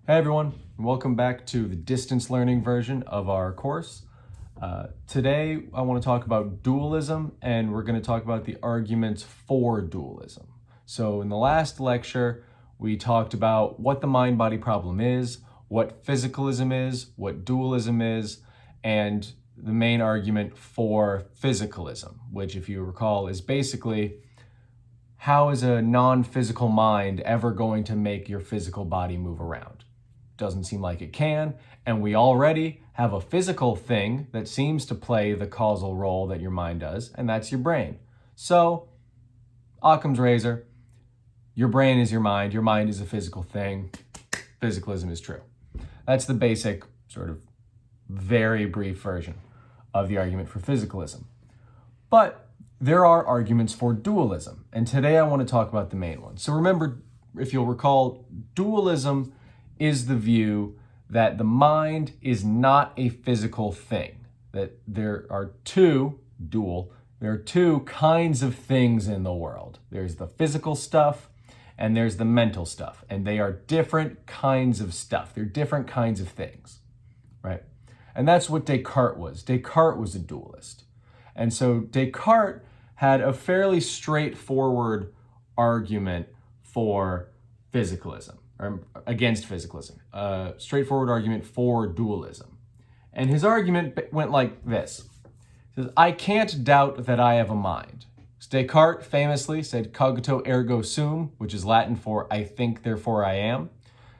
Hey everyone, and welcome back to the distance learning version of our course. Today I want to talk about dualism, and we're going to talk about the arguments for dualism. So in the last lecture, we talked about what the mind-body problem is, what physicalism is, what dualism is, and the main argument for physicalism, which, if you recall, is basically how is a non-physical mind ever going to make your physical body move around? Doesn't seem like it can, and we already have a physical thing that seems to play the causal role that your mind does, and that's your brain. So, Occam's razor, your brain is your mind is a physical thing, physicalism is true. That's the basic, sort of very brief version of the argument for physicalism. But there are arguments for dualism, and today I want to talk about the main one. So remember, if you'll recall, dualism is the view that the mind is not a physical thing, that there are two kinds of things in the world. There's the physical stuff and there's the mental stuff, and they are different kinds of stuff. They're different kinds of things, right? And that's what Descartes was. Descartes was a dualist. And so Descartes had a fairly straightforward argument for physicalism, or against physicalism, a straightforward argument for dualism. And his argument went like this. He says, I can't doubt that I have a mind. Descartes famously said, cogito ergo sum, which is Latin for I think, therefore I am.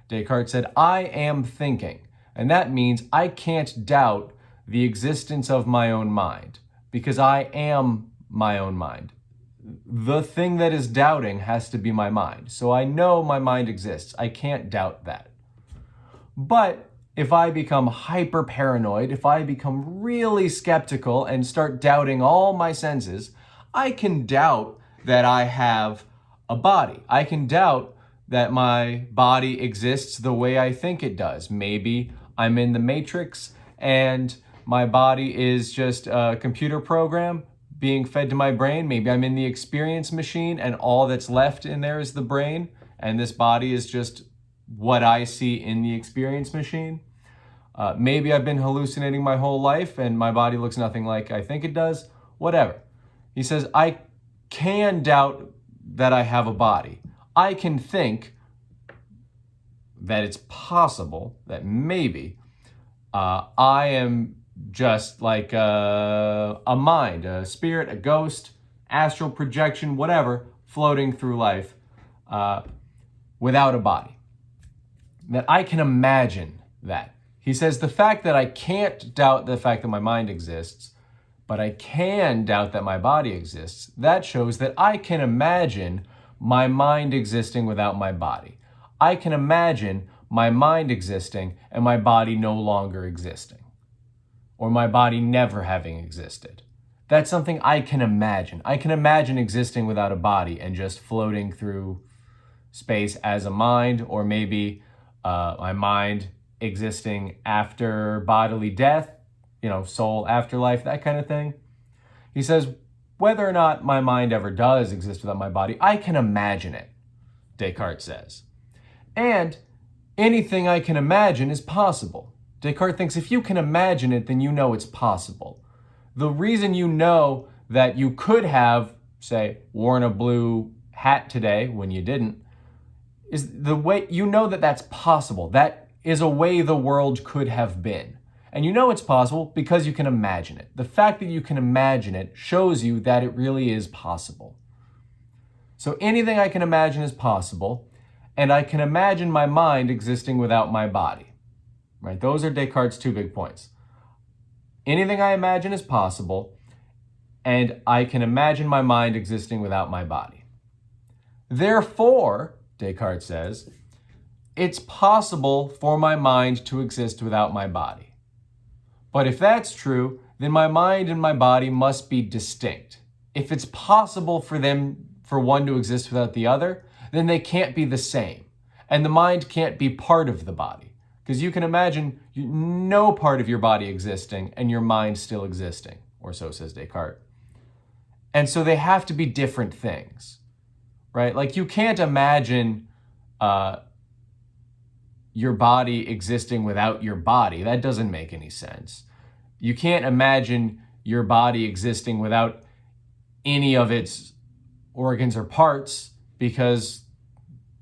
Descartes said, I am thinking. And that means I can't doubt the existence of my own mind, because I am my own mind. The thing that is doubting has to be my mind. So I know my mind exists. I can't doubt that. But if I become hyper paranoid, if I become really skeptical and start doubting all my senses, I can doubt that I have a body. I can doubt that my body exists the way I think it does. Maybe I'm in the Matrix and my body is just a computer program being fed to my brain. Maybe I'm in the experience machine and all that's left in there is the brain, and this body is just what I see in the experience machine. Maybe I've been hallucinating my whole life and my body looks nothing like I think it does. Whatever. He says, I can doubt that I have a body. I can think that it's possible that maybe I am just like a mind, a spirit, a ghost, astral projection, whatever, floating through life without a body. That I can imagine that. He says the fact that I can't doubt the fact that my mind exists, but I can doubt that my body exists, that shows that I can imagine my mind existing without my body. I can imagine my mind existing and my body no longer existing, or my body never having existed. That's something I can imagine. I can imagine existing without a body and just floating through space as a mind, or maybe my mind existing after bodily death, soul afterlife, that kind of thing. He says, whether or not my mind ever does exist without my body, I can imagine it, Descartes says. And anything I can imagine is possible. Descartes thinks if you can imagine it, then you know it's possible. The reason you know that you could have, say, worn a blue hat today when you didn't, is the way you know that that's possible. That is a way the world could have been. And you know it's possible because you can imagine it. The fact that you can imagine it shows you that it really is possible. So anything I can imagine is possible, and I can imagine my mind existing without my body. Right? Those are Descartes' two big points. Anything I imagine is possible, and I can imagine my mind existing without my body. Therefore, Descartes says, it's possible for my mind to exist without my body. But if that's true, then my mind and my body must be distinct. If it's possible for one to exist without the other, then they can't be the same. And the mind can't be part of the body. Because you can imagine no part of your body existing and your mind still existing, or so says Descartes. And so they have to be different things, right? Like you can't imagine your body existing without your body. That doesn't make any sense. You can't imagine your body existing without any of its organs or parts, because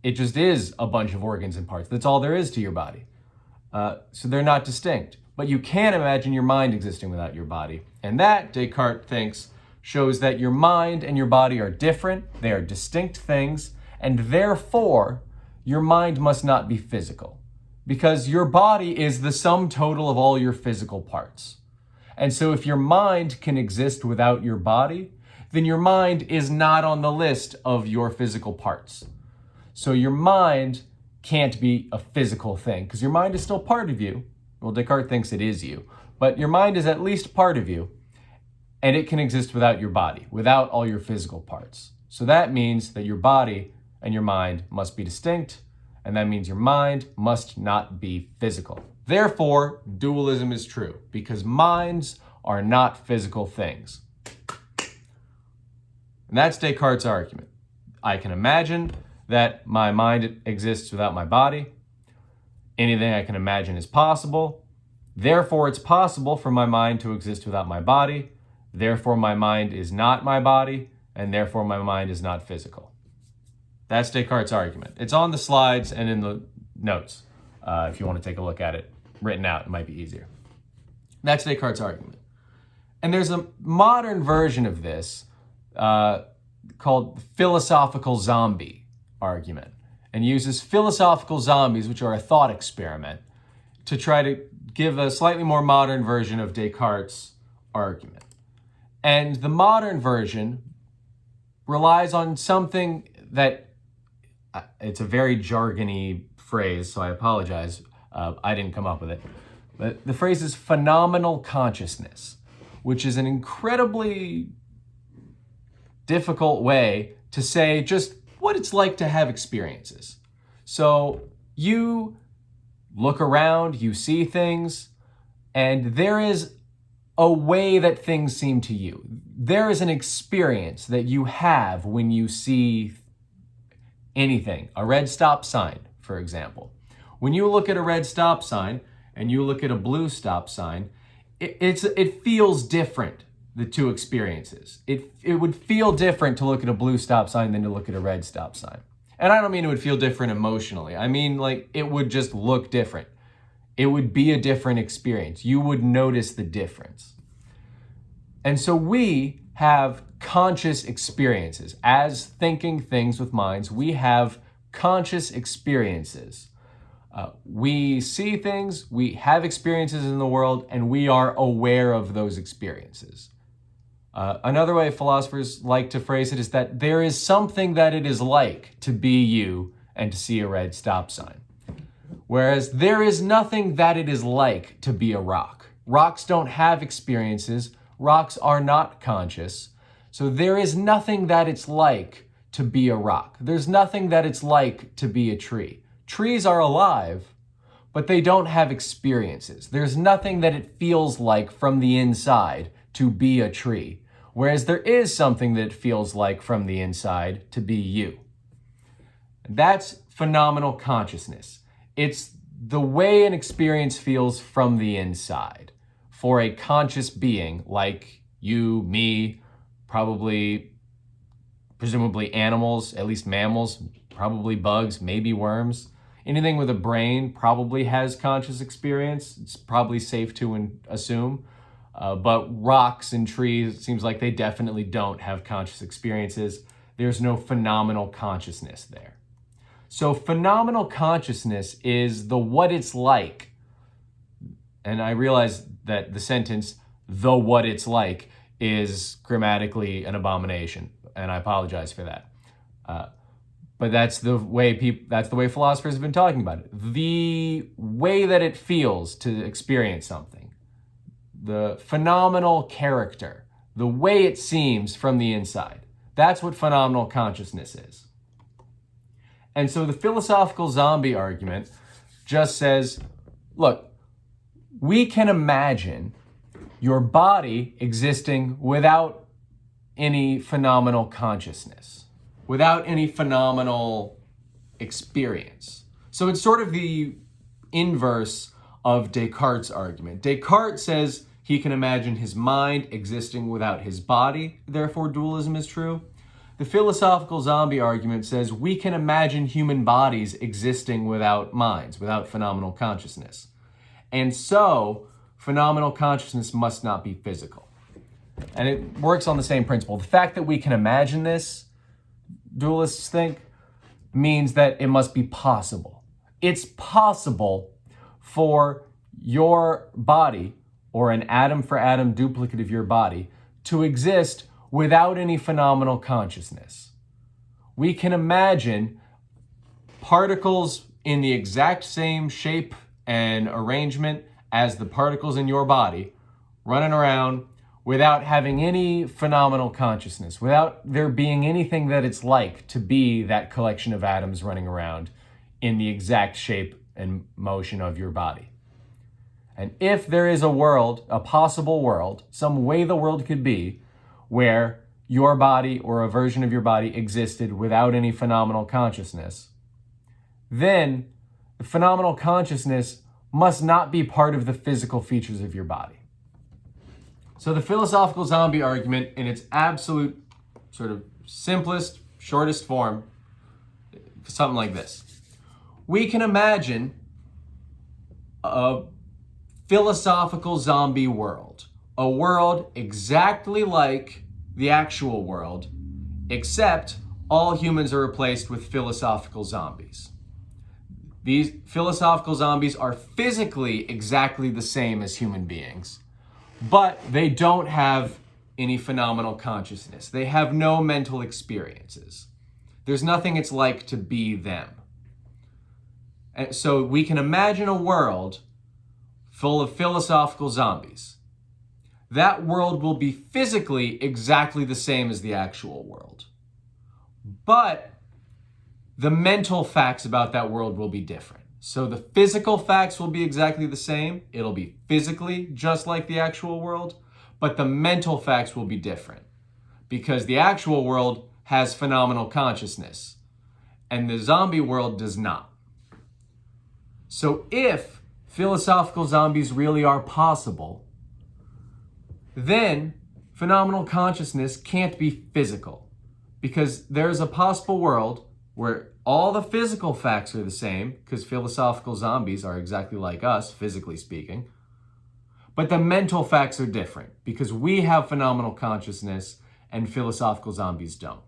it just is a bunch of organs and parts. That's all there is to your body. So they're not distinct. But you can imagine your mind existing without your body. And that, Descartes thinks, shows that your mind and your body are different, they are distinct things, and therefore your mind must not be physical, because your body is the sum total of all your physical parts. And so if your mind can exist without your body, then your mind is not on the list of your physical parts. So your mind can't be a physical thing, because your mind is still part of you. Well, Descartes thinks it is you, but your mind is at least part of you, and it can exist without your body, without all your physical parts. So that means that your body and your mind must be distinct, and that means your mind must not be physical. Therefore, dualism is true, because minds are not physical things. And that's Descartes' argument. I can imagine that my mind exists without my body. Anything I can imagine is possible. Therefore, it's possible for my mind to exist without my body. Therefore, my mind is not my body, and therefore my mind is not physical. That's Descartes' argument. It's on the slides and in the notes. If you want to take a look at it written out, it might be easier. That's Descartes' argument. And there's a modern version of this called philosophical zombie argument, and uses philosophical zombies, which are a thought experiment, to try to give a slightly more modern version of Descartes' argument. And the modern version relies on something that, it's a very jargony phrase, so I apologize. I didn't come up with it. But the phrase is phenomenal consciousness, which is an incredibly difficult way to say just what it's like to have experiences. So you look around, you see things, and there is a way that things seem to you. There is an experience that you have when you see anything. A red stop sign, for example. When you look at a red stop sign and you look at a blue stop sign, it feels different, the two experiences. It would feel different to look at a blue stop sign than to look at a red stop sign. And I don't mean it would feel different emotionally. I mean, like, it would just look different. It would be a different experience. You would notice the difference. And so we have conscious experiences. As thinking things with minds, we have conscious experiences. We see things, we have experiences in the world, and we are aware of those experiences. Another way philosophers like to phrase it is that there is something that it is like to be you and to see a red stop sign. Whereas there is nothing that it is like to be a rock. Rocks don't have experiences. Rocks are not conscious. So there is nothing that it's like to be a rock. There's nothing that it's like to be a tree. Trees are alive, but they don't have experiences. There's nothing that it feels like from the inside to be a tree, whereas there is something that it feels like from the inside to be you. That's phenomenal consciousness. It's the way an experience feels from the inside for a conscious being like you, me, presumably animals, at least mammals, probably bugs, maybe worms. Anything with a brain probably has conscious experience. It's probably safe to assume. But rocks and trees, it seems like they definitely don't have conscious experiences. There's no phenomenal consciousness there. So phenomenal consciousness is the what it's like. And I realize that the sentence, the what it's like, is grammatically an abomination, and I apologize for that. But that's the way philosophers have been talking about it. The way that it feels to experience something. The phenomenal character. The way it seems from the inside. That's what phenomenal consciousness is. And so the philosophical zombie argument just says, look, we can imagine your body existing without any phenomenal consciousness, without any phenomenal experience. So it's sort of the inverse of Descartes' argument. Descartes says he can imagine his mind existing without his body, therefore dualism is true. The philosophical zombie argument says we can imagine human bodies existing without minds, without phenomenal consciousness. And so, phenomenal consciousness must not be physical. And it works on the same principle. The fact that we can imagine this, dualists think, means that it must be possible. It's possible for your body, or an atom for atom duplicate of your body, to exist without any phenomenal consciousness. We can imagine particles in the exact same shape and arrangement as the particles in your body running around without having any phenomenal consciousness, without there being anything that it's like to be that collection of atoms running around in the exact shape and motion of your body. And if there is a world, a possible world, some way the world could be, where your body or a version of your body existed without any phenomenal consciousness, then the phenomenal consciousness must not be part of the physical features of your body. So the philosophical zombie argument, in its absolute sort of simplest, shortest form, something like this. We can imagine a philosophical zombie world, a world exactly like the actual world, except all humans are replaced with philosophical zombies. These philosophical zombies are physically exactly the same as human beings, but they don't have any phenomenal consciousness. They have no mental experiences. There's nothing it's like to be them. And so we can imagine a world full of philosophical zombies. That world will be physically exactly the same as the actual world. But the mental facts about that world will be different. So the physical facts will be exactly the same. It'll be physically just like the actual world, but the mental facts will be different because the actual world has phenomenal consciousness and the zombie world does not. So if philosophical zombies really are possible, then phenomenal consciousness can't be physical because there's a possible world where all the physical facts are the same, because philosophical zombies are exactly like us, physically speaking, but the mental facts are different because we have phenomenal consciousness and philosophical zombies don't.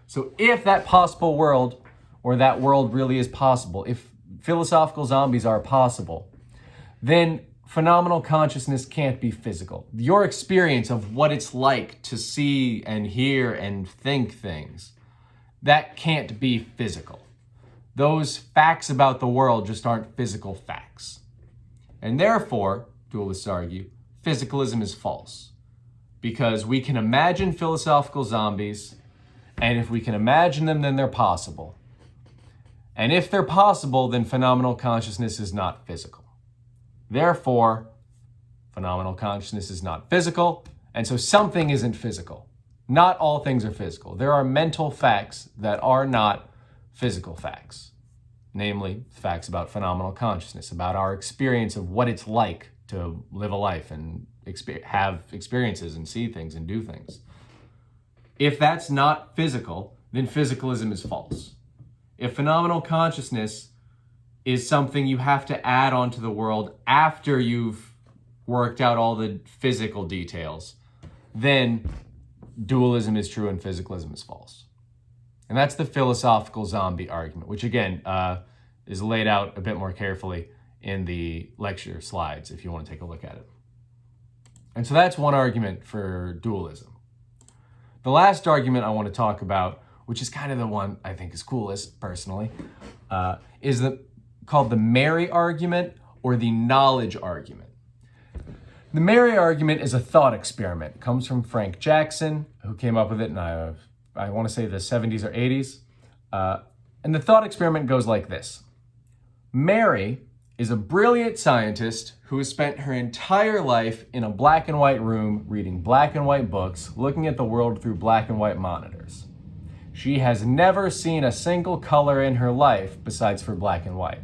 So if that possible world, or that world really is possible, if philosophical zombies are possible, then phenomenal consciousness can't be physical. Your experience of what it's like to see and hear and think things, that can't be physical. Those facts about the world just aren't physical facts. And therefore, dualists argue, physicalism is false. Because we can imagine philosophical zombies, and if we can imagine them, then they're possible. And if they're possible, then phenomenal consciousness is not physical. Therefore, phenomenal consciousness is not physical, and so something isn't physical. Not all things are physical. There are mental facts that are not physical facts. Namely, facts about phenomenal consciousness, about our experience of what it's like to live a life and have experiences and see things and do things. If that's not physical, then physicalism is false. If phenomenal consciousness is something you have to add onto the world after you've worked out all the physical details, then dualism is true and physicalism is false. And that's the philosophical zombie argument, which again is laid out a bit more carefully in the lecture slides if you want to take a look at it. And so that's one argument for dualism. The last argument I want to talk about, which is kind of the one I think is coolest personally, is called the Mary argument or the knowledge argument. The Mary argument is a thought experiment. It comes from Frank Jackson, who came up with it in, I want to say the 70s or 80s. And the thought experiment goes like this. Mary is a brilliant scientist who has spent her entire life in a black and white room reading black and white books, looking at the world through black and white monitors. She has never seen a single color in her life besides for black and white.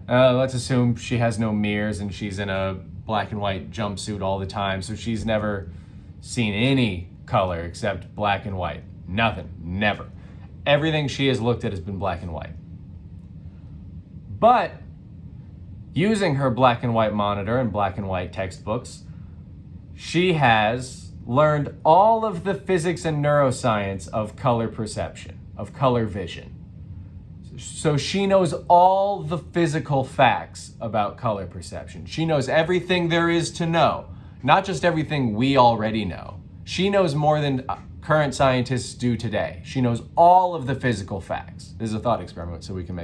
Let's assume she has no mirrors and she's in a black and white jumpsuit all the time, so she's never seen any color except black and white. Nothing, never. Everything she has looked at has been black and white. But using her black and white monitor and black and white textbooks, she has learned all of the physics and neuroscience of color perception, of color vision. So she knows all the physical facts about color perception. She knows everything there is to know, not just everything we already know. She knows more than current scientists do today. She knows all of the physical facts. This is a thought experiment, so we can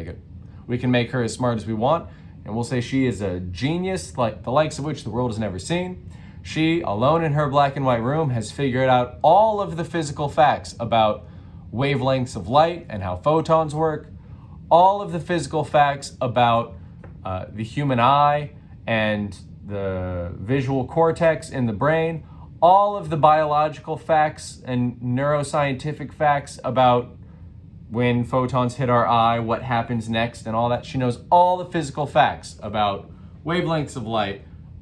make her as smart as we want, and we'll say she is a genius, like the likes of which the world has never seen. She, alone in her black and white room, has figured out all of the physical facts about wavelengths of light and how photons work, all of the physical facts about the human eye and the visual cortex in the brain, all of the biological facts and neuroscientific facts about when photons hit our eye, what happens next and all that. She knows all the physical facts about wavelengths of light,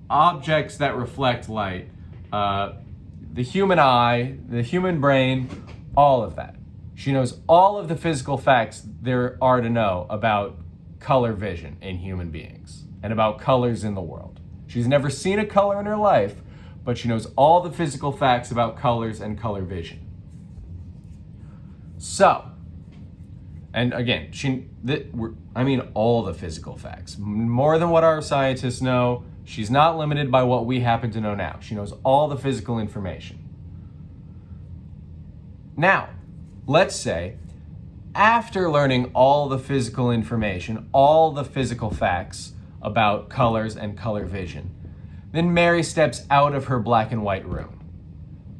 objects that reflect light, the human eye, the human brain, all of that. She knows all of the physical facts there are to know about color vision in human beings and about colors in the world. She's never seen a color in her life, but she knows all the physical facts about colors and color vision. So, and again, all the physical facts, more than what our scientists know. She's not limited by what we happen to know now. She knows all the physical information. Now, let's say, after learning all the physical information, all the physical facts about colors and color vision, then Mary steps out of her black and white room.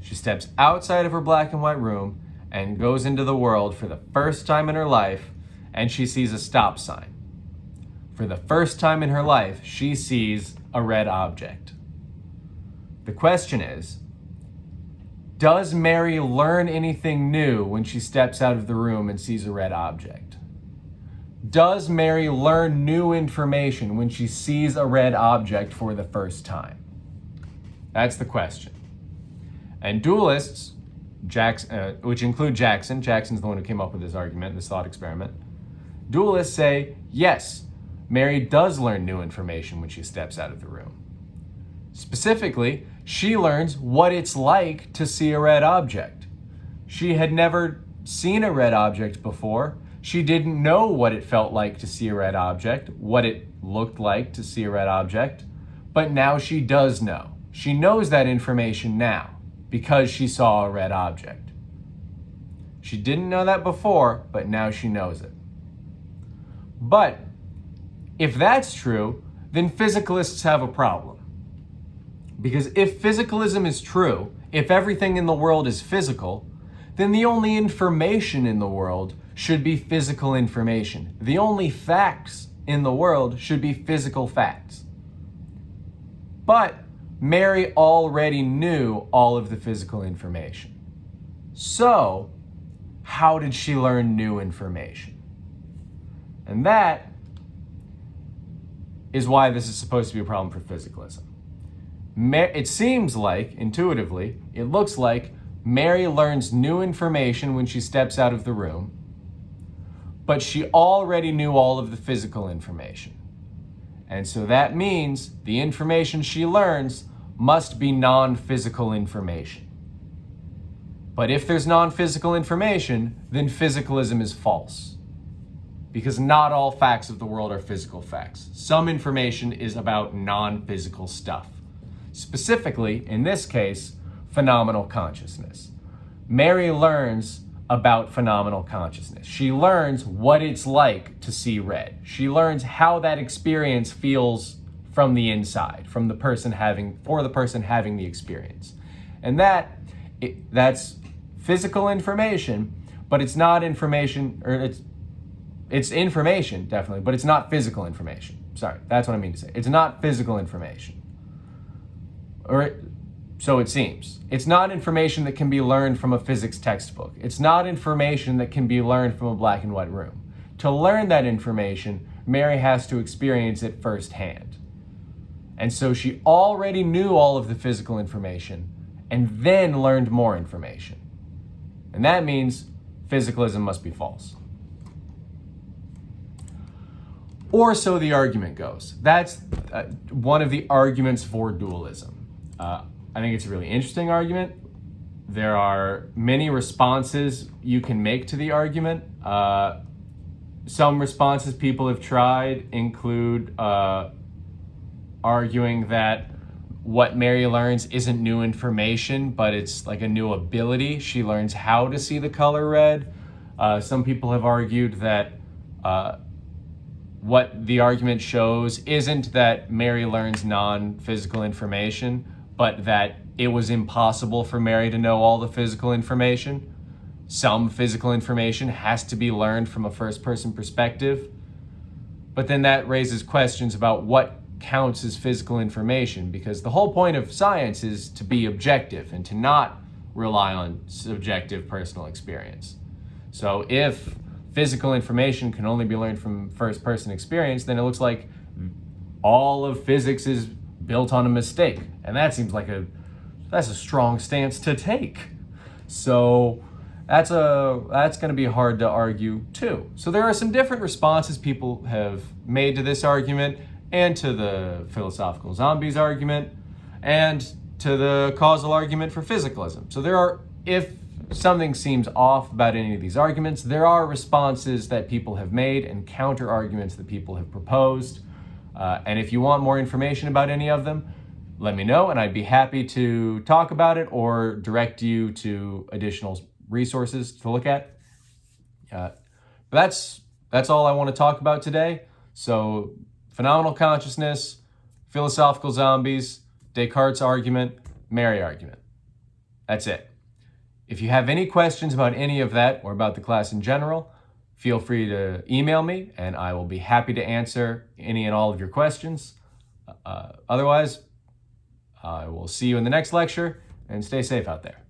She steps outside of her black and white room and goes into the world for the first time in her life, and she sees a stop sign. For the first time in her life, she sees a red object. The question is, does Mary learn anything new when she steps out of the room and sees a red object? Does Mary learn new information when she sees a red object for the first time? That's the question. And dualists, which include Jackson's the one who came up with this argument, this thought experiment, dualists say, yes, Mary does learn new information when she steps out of the room. Specifically, she learns what it's like to see a red object. She had never seen a red object before. She didn't know what it felt like to see a red object, what it looked like to see a red object, but now she does know. She knows that information now because she saw a red object. She didn't know that before, but now she knows it. But if that's true, then physicalists have a problem. Because if physicalism is true, if everything in the world is physical, then the only information in the world should be physical information. The only facts in the world should be physical facts. But Mary already knew all of the physical information. So, how did she learn new information? And that is why this is supposed to be a problem for physicalism. It seems like, intuitively, it looks like Mary learns new information when she steps out of the room, but she already knew all of the physical information. And so that means the information she learns must be non-physical information. But if there's non-physical information, then physicalism is false. Because not all facts of the world are physical facts. Some information is about non-physical stuff. Specifically, in this case, phenomenal consciousness. Mary learns about phenomenal consciousness. She learns what it's like to see red. She learns how that experience feels from the inside, for the person having the experience. And that's physical information, but it's not information, or it's information, definitely, but it's not physical information. Sorry, that's what I mean to say. It's not physical information. So it seems. It's not information that can be learned from a physics textbook. It's not information that can be learned from a black and white room. To learn that information, Mary has to experience it firsthand. And so she already knew all of the physical information and then learned more information. And that means physicalism must be false. Or so the argument goes. That's one of the arguments for dualism. I think it's a really interesting argument. There are many responses you can make to the argument. Some responses people have tried include arguing that what Mary learns isn't new information, but it's like a new ability. She learns how to see the color red. Some people have argued that what the argument shows isn't that Mary learns non-physical information, but that it was impossible for Mary to know all the physical information. Some physical information has to be learned from a first-person perspective. But then that raises questions about what counts as physical information, because the whole point of science is to be objective and to not rely on subjective personal experience. So if physical information can only be learned from first-person experience, then it looks like all of physics is built on a mistake. And that seems like that's a strong stance to take. So that's going to be hard to argue too. So there are some different responses people have made to this argument and to the philosophical zombies argument and to the causal argument for physicalism. So if something seems off about any of these arguments, there are responses that people have made and counter arguments that people have proposed. And if you want more information about any of them, let me know and I'd be happy to talk about it or direct you to additional resources to look at. That's all I want to talk about today. So phenomenal consciousness, philosophical zombies, Descartes' argument, Mary argument. That's it. If you have any questions about any of that or about the class in general, feel free to email me and I will be happy to answer any and all of your questions. Otherwise, I will see you in the next lecture and stay safe out there.